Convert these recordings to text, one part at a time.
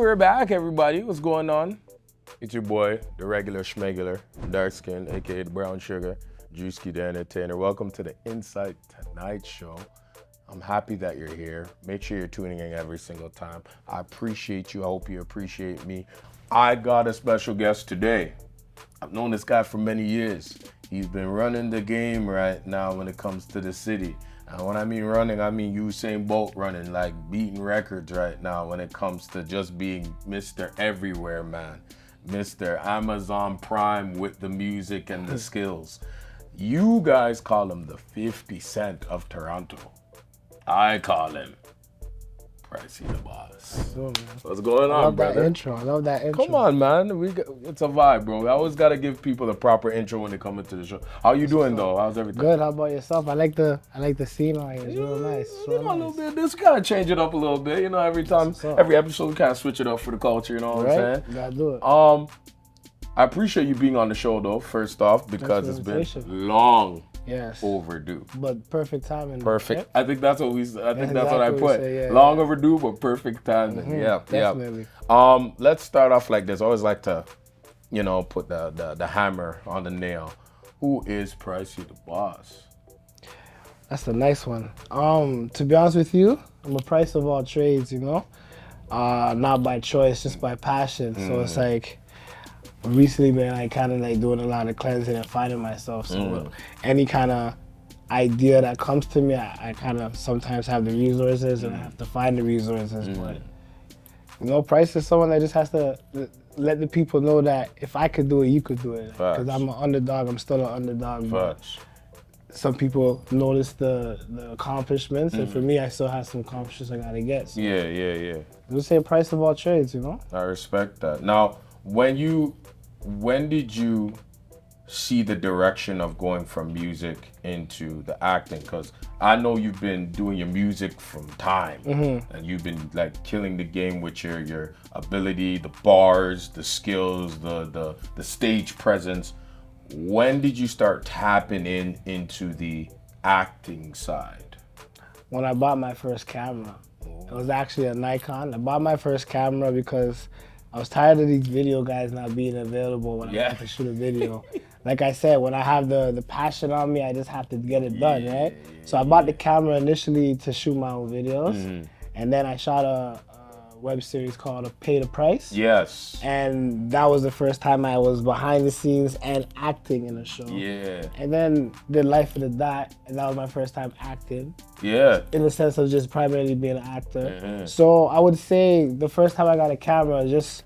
we're back, everybody. What's going on? It's your boy, the regular schmegular, dark skin, aka the brown sugar, Drewskey the entertainer. Welcome to the InCite Tonight Show. I'm happy that you're here. Make sure you're tuning in every single time. I appreciate you. I hope you appreciate me. I got a special guest today. I've known this guy for many years. He's been running the game right now when it comes to the city. And when I mean running, I mean Usain Bolt running, like beating records right now when it comes to just being Mr. Everywhere, man. Mr. Amazon Prime with the music and the skills. You guys call him the 50 Cent of Toronto. I call him Pricey the Boss. What's going on, brother? I love that intro. Come on, man. It's a vibe, bro. I always got to give people the proper intro when they come into the show. How you doing, though? How's everything? Good. How about yourself? I like the scene on here. It's real nice. You know, a little bit. This gotta change it up a little bit. You know, every episode we kind of switch it up for the culture. You know what I'm saying? You gotta do it. I appreciate you being on the show, though. First off, because it's been long. Yes. Overdue. But perfect timing. Perfect. Right? I think that's what I put. Long overdue, but perfect timing. Mm-hmm. Yeah. Definitely. Let's start off like this. I always like to, put the hammer on the nail. Who is Pricey the Boss? That's a nice one. To be honest with you, I'm a price of all trades, not by choice, just by passion. So it's like, recently been like kind of like doing a lot of cleansing and finding myself. So any kind of idea that comes to me, I kind of sometimes have the resources and I have to find the resources. But Price is someone that just has to let the people know that if I could do it, you could do it. Because I'm an underdog. I'm still an underdog. But some people notice the accomplishments, and for me, I still have some accomplishments I gotta get. So Yeah. I'm just saying, price of all trades, I respect that. Now, when did you see the direction of going from music into the acting? Because I know you've been doing your music from time, and you've been like killing the game with your ability, the bars, the skills, the stage presence. When did you start tapping into the acting side? When I bought my first camera. It was actually a Nikon. I bought my first camera because I was tired of these video guys not being available when I have to shoot a video. Like I said, when I have the passion on me, I just have to get it done, right? So I bought the camera initially to shoot my own videos, and then I shot a web series called Pay the Price. Yes. And that was the first time I was behind the scenes and acting in a show. Yeah. And then did Life of the Dot, and that was my first time acting. Yeah. In the sense of just primarily being an actor. So I would say the first time I got a camera, just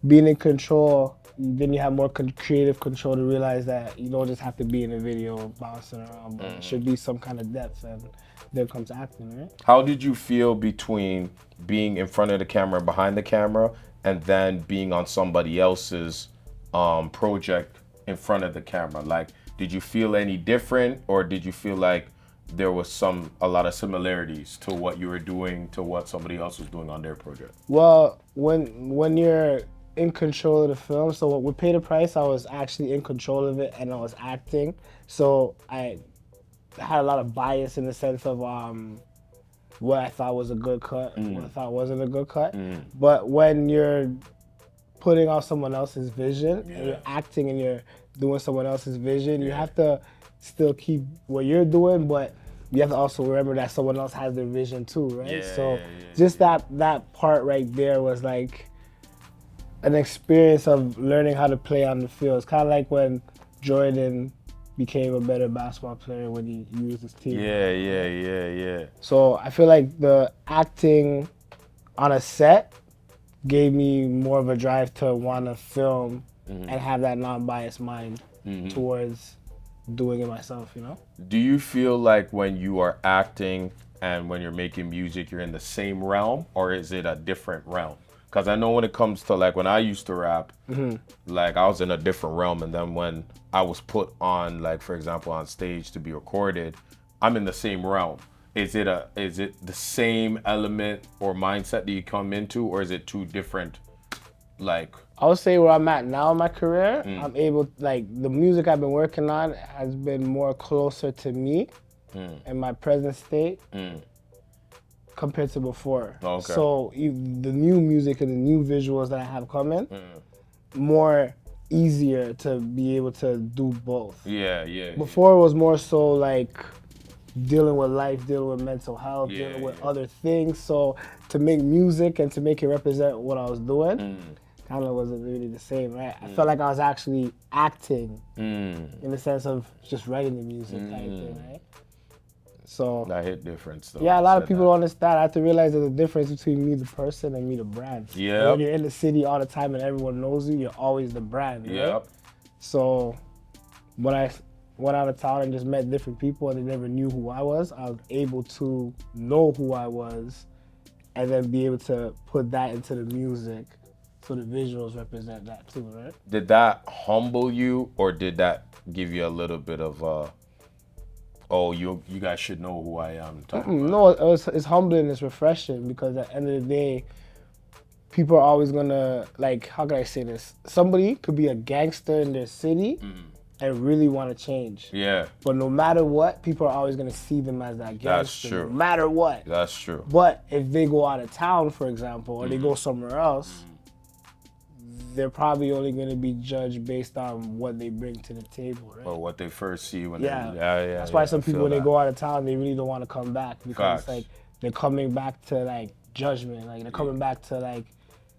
being in control, then you have more creative control to realize that you don't just have to be in a video bouncing around, but it should be some kind of depth, and then comes acting, right? How did you feel between being in front of the camera and behind the camera, and then being on somebody else's project in front of the camera? Like, did you feel any different, or did you feel like there was a lot of similarities to what you were doing to what somebody else was doing on their project? Well, when you're in control of the film, so with Pay the Price, I was actually in control of it and I was acting. So I had a lot of bias in the sense of what I thought was a good cut, what I thought wasn't a good cut. But when you're putting out someone else's vision and you're acting and you're doing someone else's vision, you have to still keep what you're doing, but you have to also remember that someone else has their vision too, right? That part right there was like an experience of learning how to play on the field. It's kind of like when Jordan became a better basketball player when he used his team. Yeah. So I feel like the acting on a set gave me more of a drive to want to film and have that non-biased mind towards doing it myself, Do you feel like when you are acting and when you're making music, you're in the same realm, or is it a different realm? Because I know when it comes to like when I used to rap, like I was in a different realm, and then when I was put on, like for example, on stage to be recorded, I'm in the same realm. Is it the same element or mindset that you come into, or is it two different, like? I would say where I'm at now in my career, I'm able, like the music I've been working on has been more closer to me in my present state. compared to before. Okay. So the new music and the new visuals that I have coming, more easier to be able to do both. Yeah. Before it was more so like dealing with life, dealing with mental health, dealing with other things. So to make music and to make it represent what I was doing, kind of wasn't really the same, right? I felt like I was actually acting in the sense of just writing the music type thing, right? So that hit different stuff. Yeah, a lot of people don't understand. I have to realize there's a difference between me, the person, and me, the brand. Yeah. When you're in the city all the time and everyone knows you, you're always the brand, right? Yep. So when I went out of town and just met different people and they never knew who I was able to know who I was and then be able to put that into the music so the visuals represent that too, right? Did that humble you, or did that give you a little bit of oh, you guys should know who I am? No, it's humbling, it's refreshing, because at the end of the day, people are always gonna, like, how can I say this? Somebody could be a gangster in their city and really want to change. Yeah. But no matter what, people are always gonna see them as that gangster. That's true. No matter what. That's true. But if they go out of town, for example, or they go somewhere else, they're probably only going to be judged based on what they bring to the table, right? Or what they first see when yeah. they... That's why some people, when they go out of town, they really don't want to come back, because Facts. it's like they're coming back to, like, judgment. Like, they're coming back to, like,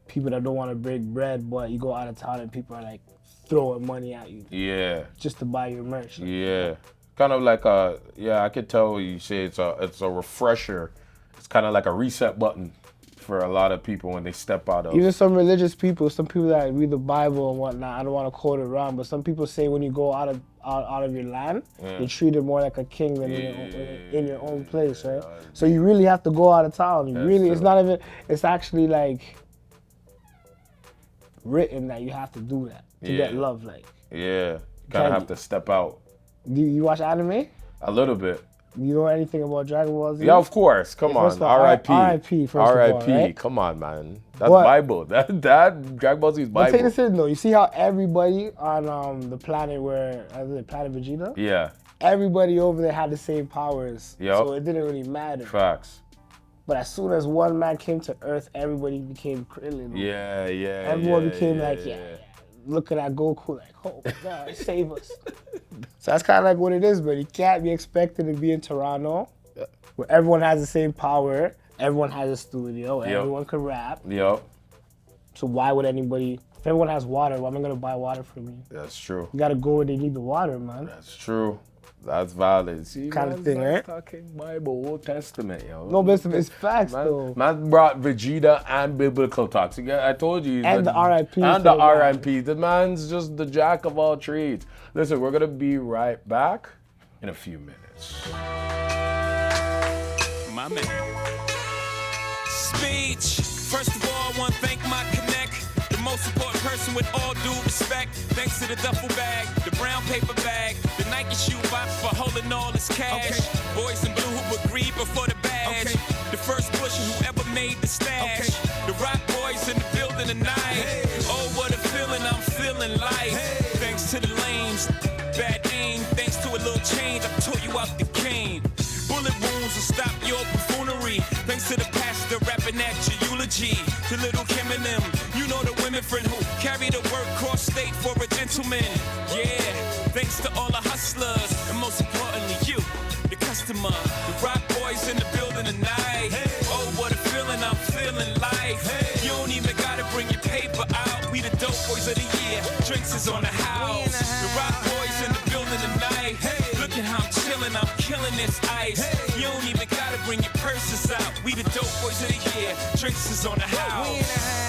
people that don't want to break bread, but you go out of town and people are, like, throwing money at you. Yeah. Just to buy your merch. Like, yeah. Kind of like I could tell you say it's a refresher. It's kind of like a reset button for a lot of people when they step out of... Even some religious people, some people that read the Bible and whatnot, I don't want to quote it wrong, but some people say when you go out of your land, you're treated more like a king than in your own place, right? So you really have to go out of town. It's not even, it's actually like written that you have to do that to get love, like. Yeah, you kind of have to step out. Do you watch anime? A little bit. You know anything about Dragon Ball Z? Yeah, of course. Come on. R.I.P. R.I.P. First of all, right? Come on, man. That's Bible. That Dragon Ball Z is Bible. But take this in though. You see how everybody on the planet Planet Vegeta? Yeah. Everybody over there had the same powers. Yep. So it didn't really matter. Facts. But as soon as one man came to Earth, everybody became Krillin. Yeah. Everyone became looking at Goku like, oh my God, save us. So that's kind of like what it is, but you can't be expected to be in Toronto where everyone has the same power, everyone has a studio, everyone can rap. Yep. So why would anybody, if everyone has water, why am I going to buy water from you? That's true. You got to go where they need the water, man. That's true. That's valid. See, kind of thing, right? Talking Bible, Old Testament, yo. No, but it's facts, though. Man brought Vegeta and biblical talks. I told you. And the R.I.P. And the R.I.P. The man's just the jack of all trades. Listen, we're going to be right back in a few minutes. My man. Speech. First of all, I want to thank my connect. The most important person with all due respect. Thanks to the duffel bag, the brown paper bag, the Nike shoe box for holding all this cash. Boys in blue who agreed before the badge. The first pusher who ever made the stash. The rock boys in the building tonight. Oh, what a feeling, I'm feeling like. Thanks to the lanes, bad aim. Thanks to a little change, I tore you out the cane. Bullet wounds will stop your buffoonery. Thanks to the pastor rapping at your eulogy. To little Kim and them, you know the women friend who carry the word cross state for a gentleman. Yeah, thanks to all the hustlers, and most importantly you, the customer. The rock boys in the building tonight. Oh, what a feeling, I'm feeling like. You don't even gotta bring your paper out. We the dope boys of the year. Drinks is on the house. The rock boys in the building tonight. Look at how I'm chilling, I'm killing this ice. You don't even gotta bring your purses out. We the dope boys of the year. Drinks is on the house.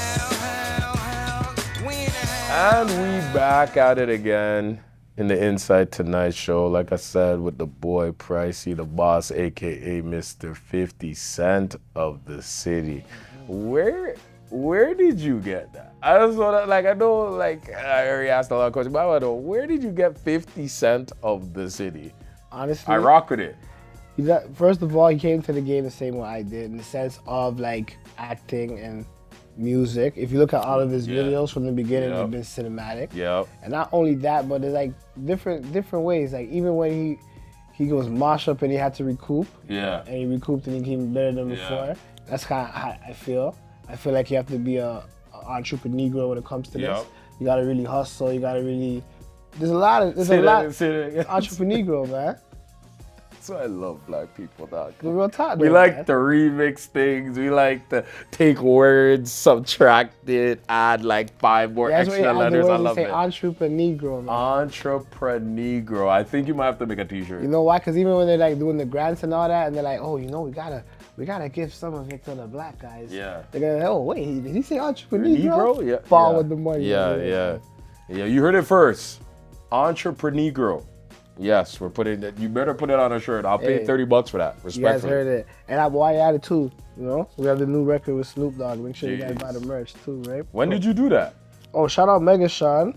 And we back at it again in the InCite Tonight Show. Like I said, with the boy Pricey, the boss, a.k.a. Mr. 50 Cent of the city. Where did you get that? I just want to, like, I know, like, I already asked a lot of questions, but I want to know, where did you get 50 Cent of the city? Honestly, I rock with it. First of all, he came to the game the same way I did, in the sense of, like, acting and music. If you look at all of his videos from the beginning, they've been cinematic. Yep. And not only that, but there's like different ways. Like even when he goes mosh up and he had to recoup. Yeah. And he recouped and he came better than before. That's kind of how I feel. I feel like you have to be a entrepreneur when it comes to this. You gotta really hustle. You gotta really. There's a lot. Entrepreneur, man. That's why I love black people, dog. The real talk. We like to remix things. We like to take words, subtract it, add like 5 more extra letters. I love it. Entrepreneur, man. Entrepreneur. I think you might have to make a t-shirt. You know why? Because even when they're like doing the grants and all that, and they're like, oh, you know, we gotta give some of it to the black guys. Yeah. They're gonna, oh wait, did he say entrepreneur? Yeah. Fall with the money. Yeah. You heard it first. Entrepreneur. Yes, we're putting it. You better put it on a shirt. I'll pay $30 for that. Respectfully. You guys heard it. And why at it too? You know, we have the new record with Snoop Dogg. Make sure you guys buy the merch too, right? When did you do that? Oh, shout out Mega Sean.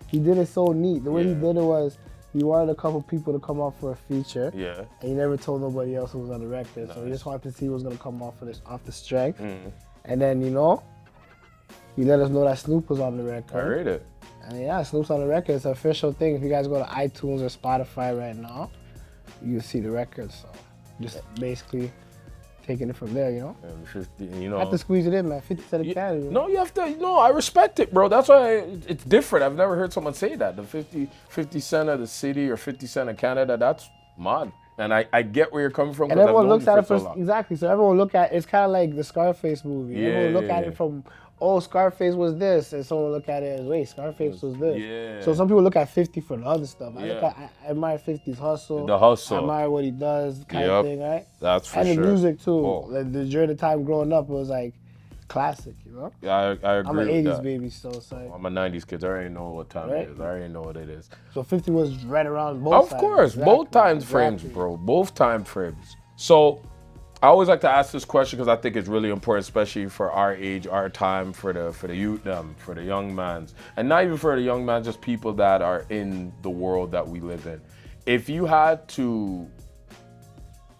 He did it so neat. The way he did it was he wanted a couple people to come off for a feature. Yeah. And he never told nobody else who was on the record. Nice. So he just wanted to see who was gonna come off off the strength. And then he let us know that Snoop was on the record. I heard it. And yeah, Snoop's on the record. It's an official thing. If you guys go to iTunes or Spotify right now, you can see the record. So just basically taking it from there, you know? And 50, I have to squeeze it in, man. 50 cent a can. No, you have to. No, I respect it, bro. That's why it's different. I've never heard someone say that. The 50 cent of the city or 50 cent of Canada, that's mad. And I get where you're coming from. And everyone looks at it exactly. So everyone look at it's kind of like the Scarface movie. Everyone look at it from, oh, Scarface was this, and someone look at it as, wait, Scarface was this. Yeah. So some people look at 50 for the other stuff. I admire 50's hustle. The hustle. I admire what he does, kind of thing, right? That's for sure. And the music too. Oh. Like, during the time growing up, it was like classic, you know? Yeah, I agree. I'm an with 80s that. baby, so it's like. I'm a 90s kid. I already know what time it is. I already know what it is. So 50 was right around both sides. Of course, both time frames, bro. Both time frames. So I always like to ask this question because I think it's really important, especially for our age, our time, for the youth, for the young mans, and not even for the young mans, just people that are in the world that we live in. If you had to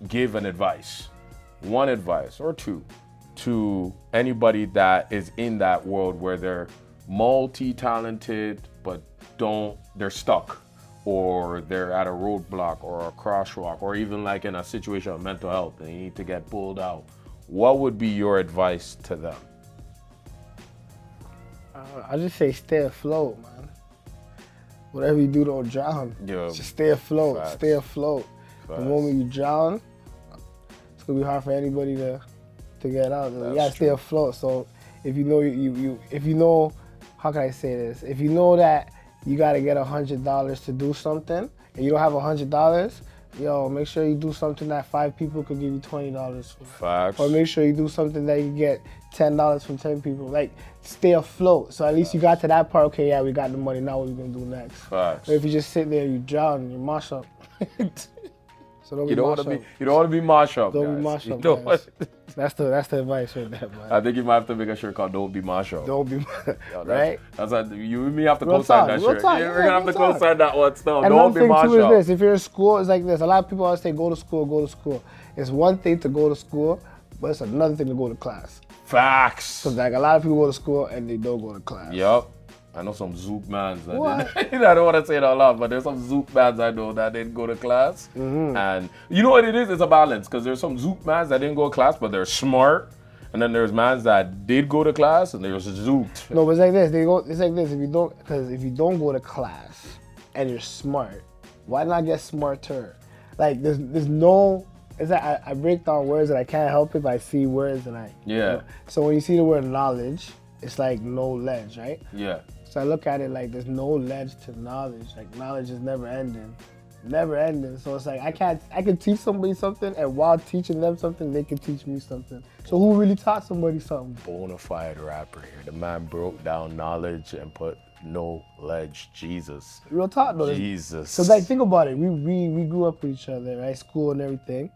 give an advice, one advice or two, to anybody that is in that world where they're multi-talented but they're stuck, or they're at a roadblock or a crosswalk, or even like in a situation of mental health and you need to get pulled out, what would be your advice to them? I just say stay afloat, man. Whatever you do, don't drown. Just stay afloat. Facts. Stay afloat. Facts. The moment you drown, it's gonna be hard for anybody to get out. You gotta stay afloat. So if you know if you know, how can I say this? If you know that you gotta get $100 to do something, and you don't have $100, make sure you do something that 5 people could give you $20 for. Facts. Or make sure you do something that you get $10 from 10 people. Like, stay afloat. So at least you got to that part. Okay, yeah, we got the money. Now what are we gonna do next? Facts. But if you just sit there, you drown, you mash up. So don't you don't want to be mash up. Don't be mash up. Guys. That's the advice right there, man. I think you might have to make a shirt called "Don't Be Mash Up." Don't be, right? That's like you and me have to co-sign that shirt. We're gonna have to co-sign that one still. And don't be mash up. one thing too is this: if you're in school, it's like this. A lot of people always say, "Go to school, go to school." It's one thing to go to school, but it's another thing to go to class. Facts. So like a lot of people go to school and they don't go to class. Yep. I know some Zook mans. I don't want to say it out loud, but there's some Zook mans I know that didn't go to class. Mm-hmm. And you know what it is? It's a balance, because there's some Zook mans that didn't go to class, but they're smart. And then there's mans that did go to class and they're zooked. No, but it's like this. It's like this. If you don't go to class and you're smart, why not get smarter? Like there's no. It's like I break down words and I can't help it, but I see words and So when you see the word knowledge, it's like no ledge, right? Yeah. So I look at it like there's no ledge to knowledge. Like knowledge is never ending. Never ending. So it's like I can teach somebody something, and while teaching them something, they can teach me something. So who really taught somebody something? Bonafide rapper here. The man broke down knowledge and put no ledge. Jesus. Real talk though. Jesus. So like think about it. We grew up with each other, right? School and everything.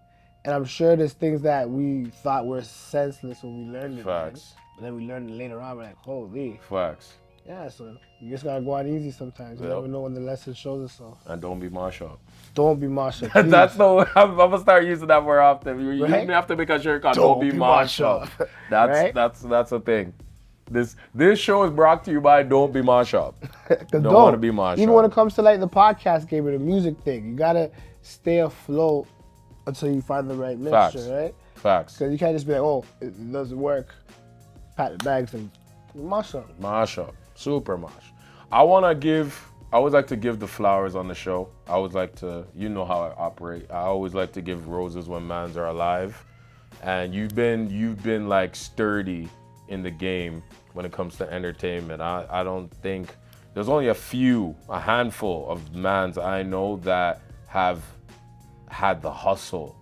And I'm sure there's things that we thought were senseless when we learned it. Facts. Right? But then we learned it later on, we're like, holy. Facts. Yeah, so you just gotta go out easy sometimes. You never know when the lesson shows itself. And don't be Marshall. Don't be Marshall. That's the I'm gonna start using that more often. You have to make a shirt called Don't be Marshall. That's a thing. This show is brought to you by Don't be Marshall. Don't want to be Marshall. Even when it comes to like the podcast game or the music thing, you gotta stay afloat until you find the right mixture, right? Facts. Because you can't just be like, oh, it doesn't work. Pat the bags and mash up. Mash up. Super mash. I always like to give the flowers on the show. I always like to, you know how I operate. I always like to give roses when mans are alive. And you've been like sturdy in the game when it comes to entertainment. I don't think, there's only a handful of mans I know that have had the hustle.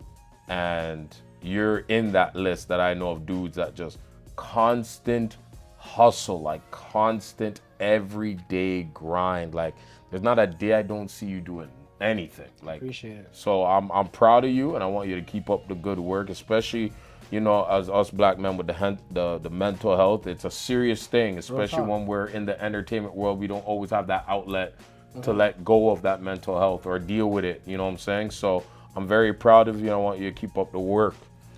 And you're in that list that I know of dudes that just constant hustle, like constant everyday grind. Like there's not a day I don't see you doing anything. Like, appreciate it. So I'm proud of you, and I want you to keep up the good work, especially, you know, as us black men with the mental health. It's a serious thing, especially when we're in the entertainment world. We don't always have that outlet to let go of that mental health or deal with it, you know what I'm saying? So I'm very proud of you, and I want you to keep up the work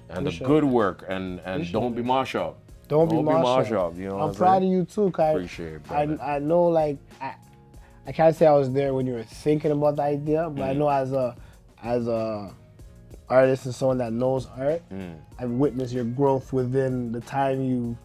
and the good work, and don't be mash up. Don't be mash up. You know, I'm proud of you too, Kai. Appreciate it, brother. I know, like, I can't say I was there when you were thinking about the idea, but I know as a artist and someone that knows art, I've witnessed your growth within the time you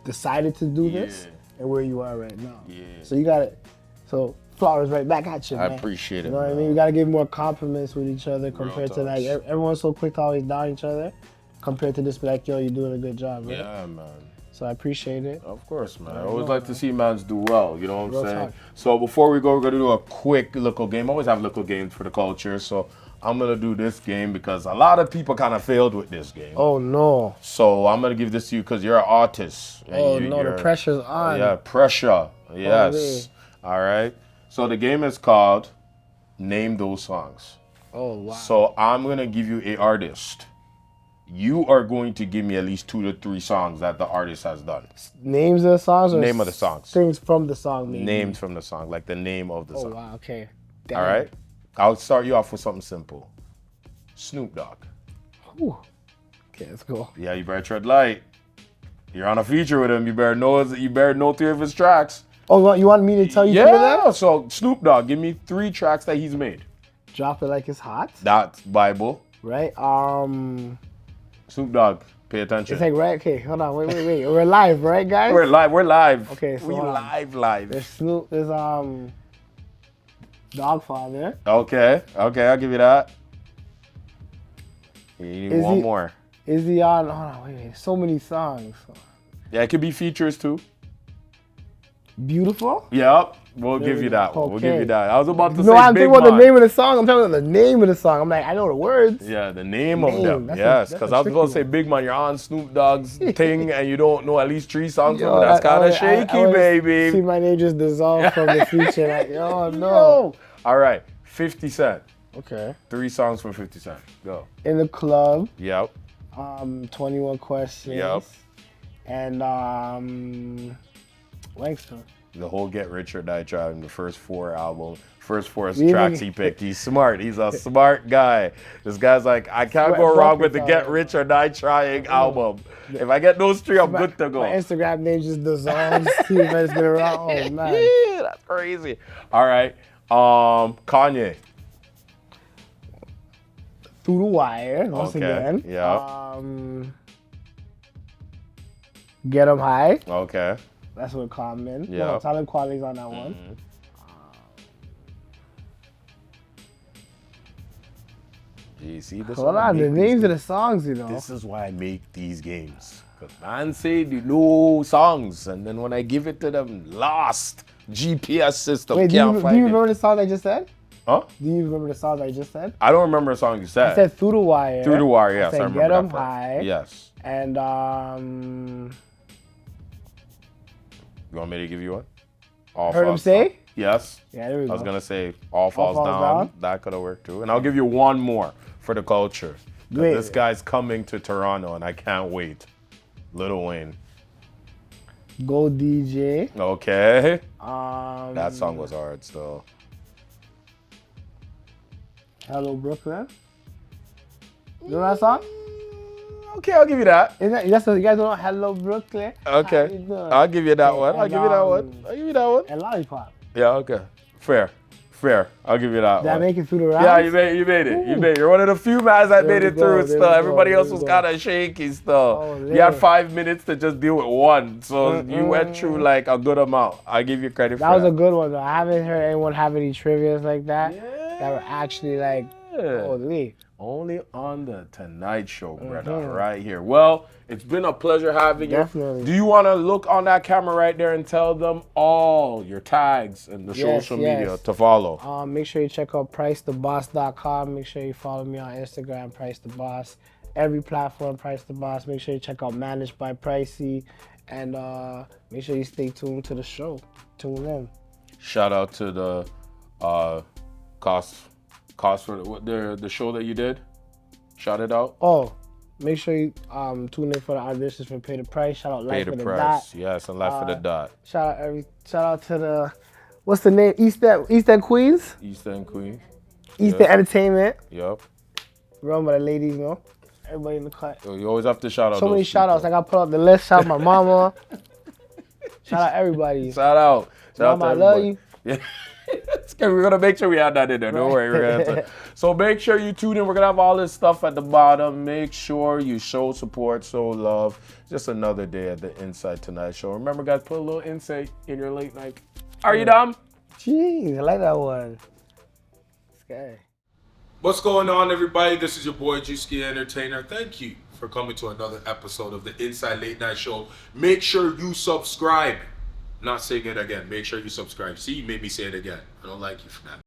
decided to do this and where you are right now. Yeah. So you got it. So flowers right back at you, man. I appreciate it. You know what I mean? We gotta give more compliments with each other compared to like everyone's so quick to always down each other. Compared to this, be like, yo, you're doing a good job, right? Yeah, man. So I appreciate it. Of course, man. I always like to see mans do well, you know what I'm saying? Talk. So before we go, we're gonna do a quick little game. I always have little games for the culture, so I'm gonna do this game because a lot of people kind of failed with this game. Oh no. So I'm gonna give this to you because you're an artist. Oh no, the pressure's on. Yeah, pressure. Yes. All right. So the game is called Name Those Songs. Oh wow. So I'm gonna give you an artist. You are going to give me at least 2 to 3 songs that the artist has done. Names of the songs or name of the songs? Things from the song, maybe. Names from the song, like the name of the song. Oh wow, okay. Damn. All right. I'll start you off with something simple. Snoop Dogg. Whew. Okay, let's go. Yeah, you better tread light. You're on a feature with him. You better know 3 of his tracks. Oh, you want me to tell you 3 of them? Yeah. So Snoop Dogg, give me 3 tracks that he's made. Drop It Like It's Hot. That's Bible. Right. Snoop Dogg, pay attention. It's like, right, okay, hold on, wait. We're live, right, guys? We're live. Okay, so we live. There's Snoop, there's Dogfather. Okay, I'll give you that. You need one more. Is he on, hold on, wait, so many songs. Yeah, it could be features too. Beautiful? Yep, we'll give you that one. We'll give you that. I was about to say I'm Big thinking about Man. the name of the song. I'm talking about the name of the song. I'm like, I know the words. Yeah, the name of them. That's Yes, a because I was going to say, one. Big Man, you're on Snoop Dogg's thing and you don't know at least 3 songs from it. That's kind of shaky, I baby. See my name just dissolve from the future. Like, yo, no. All right, 50 Cent. Okay. 3 songs from 50 Cent. Go. In the Club. Yep. 21 Questions. Yep. And Langston. The whole Get Rich or Die Trying, the first 4 tracks he picked. He's smart. He's a smart guy. This guy's like, I can't go wrong with the Get Rich or Die Trying album. If I get those 3, I'm good to go. My Instagram name just dissolves. See if it's gonna run. Oh man. Yeah, that's crazy. All right. Kanye. Through the Wire, once again. Yeah. Get 'Em High. Okay. That's what Common. Yeah. No, Talent Quality's on that one. See, this Hold on, the names of the songs, you know. This is why I make these games. Because man say they know songs, and then when I give it to them, lost. GPS system Wait, can't do find you it. remember the song I just said? Huh? Do you remember the songs I just said? I don't remember a song you said. I said Through the Wire. Through the Wire, yes, I said remember Get that 'Em part. High. Yes. And You want me to give you one? All Heard 'Em Falls Say? Down. Yes. Yeah, there we go. I was gonna say All Falls Falls Down. Down. That could have worked too. And I'll give you one more for the culture. 'Cause Wait. This guy's coming to Toronto and I can't wait. Lil Wayne. Go DJ. Okay. That song was hard still. Hello Brooklyn. You know that song? Okay, I'll give you that. You guys don't know Hello Brooklyn? How you Okay. doing? I'll give you that Okay, one. I'll and, give you that one. I'll give you that one. And Lollipop. Yeah, okay. Fair. Fair. I'll give you that Did I one. make it through the rounds? Yeah, you made it. You made it. You're one of the few guys that made it through still. Everybody else was kind of shaky still. You had 5 minutes to just deal with one. So you went through like a good amount. I give you credit for that. That was a good one though. I haven't heard anyone have any trivias like that that were actually like, holy. Only on the Tonight Show, brother, right here. Well, it's been a pleasure having you. Definitely. Do you want to look on that camera right there and tell them all your tags and the social media to follow? Make sure you check out PriceTheBoss.com. Make sure you follow me on Instagram, PriceTheBoss. Every platform, PriceTheBoss. Make sure you check out Managed by Pricey. And make sure you stay tuned to the show. Tune in. Shout out to the cost for the show that you did. Shout it out. Oh, make sure you tune in for the auditions for Pay the Price. Shout out Life for the Dot. Yes, and Life for the Dot. Shout out to the, what's the name? East End Queens? East End Queen. East End Entertainment. Yep. Run by the ladies, you know. Everybody in the cut. You always have to shout out. So many shout outs. I got to put up the list. Shout out my mama. Shout out everybody. Shout out. Shout Mama, out to I love everybody. you. Yeah. We're going to make sure we have that in there. Don't worry. We're gonna have to. So make sure you tune in. We're going to have all this stuff at the bottom. Make sure you show support, show love. Just another day at the InCite Tonight Show. Remember, guys, put a little insight in your late night. Are you dumb? Jeez, I like that one. Okay. What's going on, everybody? This is your boy, Drewskey Entertainer. Thank you for coming to another episode of the InCite Late Night Show. Make sure you subscribe. Not saying it again. Make sure you subscribe. See, you made me say it again. I don't like you for that.